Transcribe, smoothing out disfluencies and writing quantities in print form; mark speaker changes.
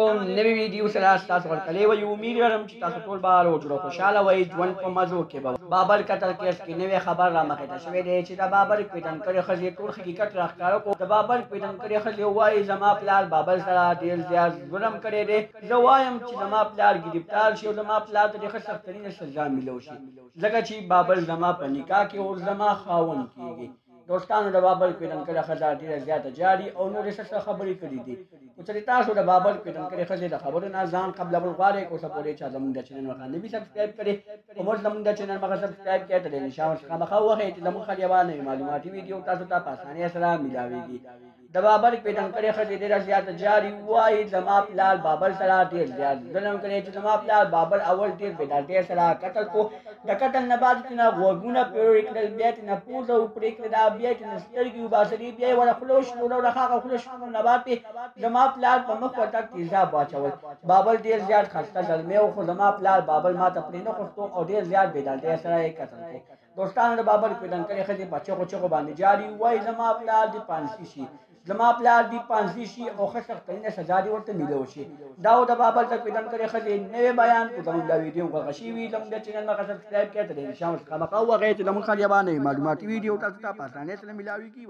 Speaker 1: علیکم نوی ویډیو سره تاسو ورکړی وي امید لرم چې تاسو ټول به روغ خوشاله وئ ژوند په مزو کې به بابر قتل کیس کې نوې خبر را مخې ته شوې دی چې د بابر پیټن کړې ښځې ټول حقیقت راښکاره کړو د بابر پیټن کړې ښځې وایي زما پلار بابر سره ډېر زیات ظلم کړی دی زه وایم چې زما پلار ګرفتار شي او زما پلار ته د ښه سخترینه سزا میلو شي ځکه چې بابر زما په نکاح کې او زما خاوند کیږي دوستانو د بابر پیټن کړې ښځه ډېره زیاته جاري او نورې څه خبرې کړې دي خو چې تاسو د بابر پیټن کړې ښځې د خبرو نه ځان قبلول غواړئ که اوسه پورې چا زموږ د چینل مخه نه وي سبسکرایب کړی او موږ زموږ د چینل مخه سبسکرایب کړئ ته د نشان څخه مخه ووهئ چې زموږ هر یوه نوې معلوماتي ویډیو تاسو ته په اسانۍ سره میلاویږي د بابر پیټن کړې ښځې ډېره زیاته جاري وایي زما پلار بابر سره ډېر زیات ظلم کړی چې زما پلار بابر اول ډېر بېدارتۍ سره قتل کړو د قتل نه بعد یې نه غوږونه پرې کړل بیا یې نه پوزه وپرې کړله بیا یې نه سترګې وباسلې بیا یې ورته خوله وشلوله او د هغه خوله شلولو نه بعد یې زما پلار په مخ ورته تیزاب واچول بابر ډېر زیات خسته زلمی و خو زما پلار بابر ما ته پرې نه غوښتو او ډېر زیات بېدارتۍ سره یې قتل کړو دوستانو د بابر پیټن کړې ښځې په چغو چغو باندې جاري وایي زما پلار دې پانسي شي زما پلار دې پانسي شي او ښه سخترینه سزا دې ورته میلو شي دا و د بابر د پیټن کړې ښځې نوی بیان که زموږ دا ویډیو خوښه شوي زموږ د چینل مخه سبسکرایب کړئ ته د نشان څخه مخه ووهئ چې زموږ هر یوه نوې معلوماتي ویډیو تاسو ته په اسانۍ سره میلاویږي